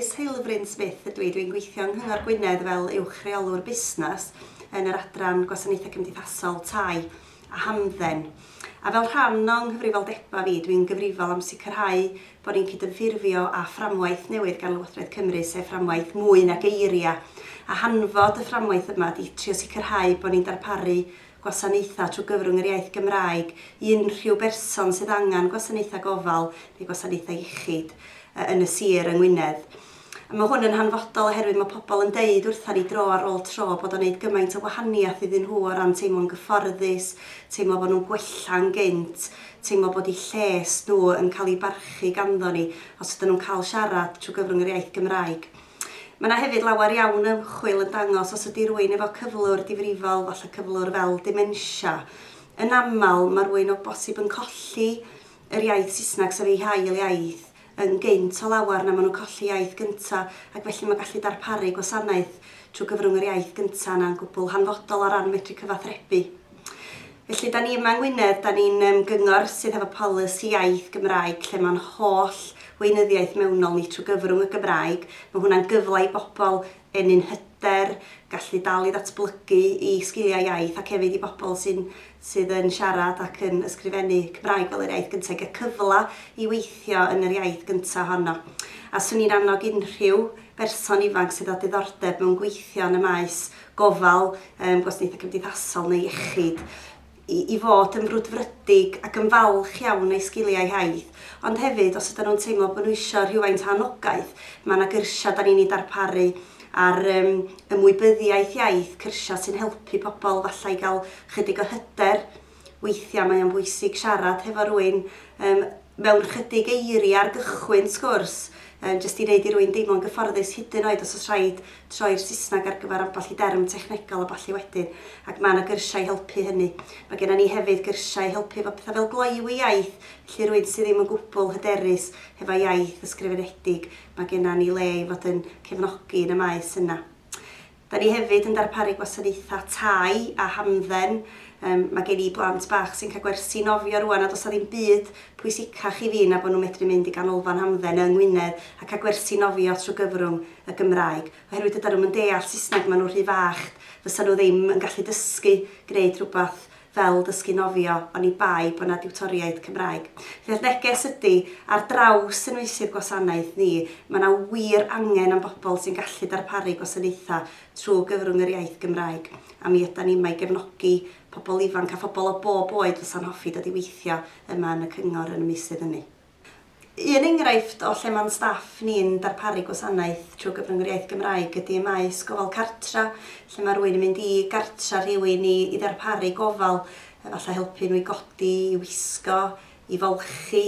Louise Heilfryn Smith ydw i. Dwi'n gweithio yng Nghyngor Gwynedd fel uwchreolwr busnes yn yr adran gwasanaethau cymdeithasol tai a hamdden. A fel rhan o'n nghyfrifoldeba fi, dwi'n gyfrifol am sicrhau bod ni'n cydymffurfio â fframwaith newydd gan Lywodraeth Cymru, sef fframwaith mwy nag eiria. A hanfod y fframwaith yma di trio sicrhau bod ni'n darparu gwasanaethau trwy gyfrwng yr iaith Gymraeg i unrhyw berson sydd angen gwasanaethau gofal neu gwasanaethau iechyd yn y sir yng Ngwynedd. A mae hwn yn hanfodol oherwydd mae pobl yn deud wrthyn ni dro ar ôl tro bod o'n gwneud gymaint o wahaniaeth iddyn nhw o ran teimlo'n gyfforddus, teimlo bod nhw'n gwella'n gynt, teimlo bod eu lles nhw yn cael ei barchu ganddo ni os ydyn nhw'n cael siarad trwy gyfrwng yr iaith Gymraeg. Mae yna hefyd lawer iawn ymchwil yn dangos os ydy rhywun efo cyflwr difrifol, falle cyflwr fel dementia. Yn aml mae rhywun o bosib yn colli yr iaith Saesneg sef ei hael iaith yn gynt o lawer na maen nhw'n colli iaith gyntaf ac felly mae gallu darparu gwasanaeth trwy gyfrwng yr iaith gyntaf na'n gwbl hanfodol o ran medru cyfathrebu. Felly, da ni yma yng Ngwynedd, da ni'n gyngor sydd efo polisi iaith Gymraeg lle mae'n holl weinyddiaeth mewnol ni trwy gyfrwng y Gymraeg. Mae hwnna'n gyfle i bobl ennyn hyder, gallu dal i ddatblygu i sgiliau iaith ac hefyd i bobl sydd yn siarad ac yn ysgrifennu Cymraeg fel yr iaith gyntaf, y cyfle i weithio yn yr iaith gyntaf honno. A swn i'n annog unrhyw berson ifanc sydd â diddordeb mewn gweithio yn y maes gofal, gwasanaethau cymdeithasol neu iechyd, i fod yn frwdfrydig ac yn falch iawn ei sgiliau iaith. Ond hefyd, os ydyn nhw'n teimlo bod nhw eisiau rhywfaint anogaeth, mae yna gyrsiau da ni'n ei darparu ar ymwybyddiaeth iaith, cyrsiau sy'n helpu pobl falle i gael chydig o hyder. Weithiau mae o'n bwysig siarad hefo rhywun mewn chydig eiri ar gychwyn sgwrs, jyst i wneud i rywun deimlo'n gyfforddus hyd yn oed os oes rhaid troi'r Saesneg ar gyfer ambell i derm technegol a ballu wedyn, ac mae yna gyrsiau helpu hynny. Mae gennym ni hefyd gyrsiau helpu efo pethau fel gloywi iaith, felly rywun sydd ddim yn gwbl hyderus hefo iaith ysgrifenedig, mae gennym ni le i fod yn cefnogi yn y maes yna. Da ni hefyd yn darparu gwasanaethau tai a hamdden. Mae gen i blant bach sy'n cael gwersi nofio rwan a does ddim byd pwysicach i fi na bod nhw'n medru mynd i ganolfan hamdden yng Ngwynedd a cael gwersi nofio trwy gyfrwng y Gymraeg. Oherwydd ydyn nhw'n deall Saesneg, maen nhw rhy fach, fysa nhw ddim yn gallu dysgu gwneud rhywbeth fel dysgu nofio, ond i bai bod yna diwtoriaid Cymraeg. Felly'r neges ydy, ar draws yn meysydd gwasanaeth ni, mae yna wir angen am bobl sy'n gallu darparu gwasanaethau trwy gyfrwng yr iaith Gymraeg. A mi ydan ni yma i gefnogi pobl ifanc a phobl o bob oed fysa'n hoffi dod i weithio yma yn y cyngor yn y meysydd yni. Un enghraifft o lle mae'n staff ni'n darparu gwasanaeth trwy gyfrwng yr iaith Gymraeg ydy y maes gofal cartra, lle mae rhywun yn mynd i gartra rhywun i darparu gofal, falle helpu nhw i godi, i wisgo, i folchi,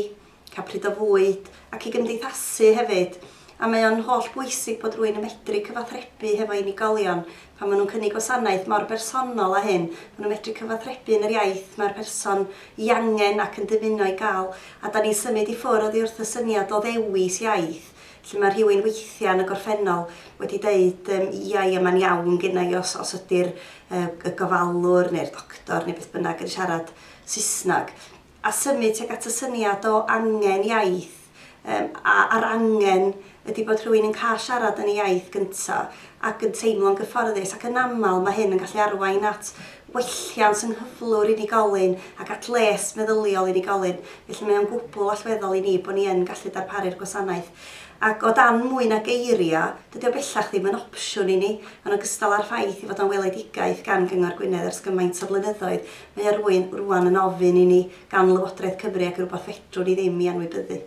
cael pryd o fwyd ac i gymdeithasu hefyd. A mae o'n holl bwysig bod rhywun yn medru cyfathrebu hefo unigolion pan maen nhw'n cynnig gwasanaeth mor bersonol a hyn. Maen nhw'n medru cyfathrebu yn yr iaith mae'r person i angen ac yn dymuno i gael. A da ni'n symud i ffwrdd oddi wrth y syniad o ddewis iaith, lle mae rhywun weithiau yn y gorffennol wedi dweud ia, mae'n iawn gynnau os ydy'r gofalwr neu'r doctor neu beth bynnag yn siarad Saesneg. A symud tuag at y syniad o angen iaith a'r angen ydy bod rhywun yn cael siarad yn ei iaith gyntaf ac yn teimlo'n gyfforddus ac yn aml mae hyn yn gallu arwain at welliant yng nghyflwr unigolyn ac at les meddyliol unigolyn. Felly mae o'n gwbl allweddol i ni bod ni yn gallu darparu'r gwasanaeth. Ac o dan mwy nag eiria, dydy o bellach ddim yn opsiwn i ni, yn ogystal â'r ffaith i fod o'n weledigaeth gan Gyngor Gwynedd ers gymaint o blynyddoedd. Mae rwan yn ofyn i ni gan Lywodraeth Cymru ac rhywbeth fedrwn ni ddim i anwybyddu.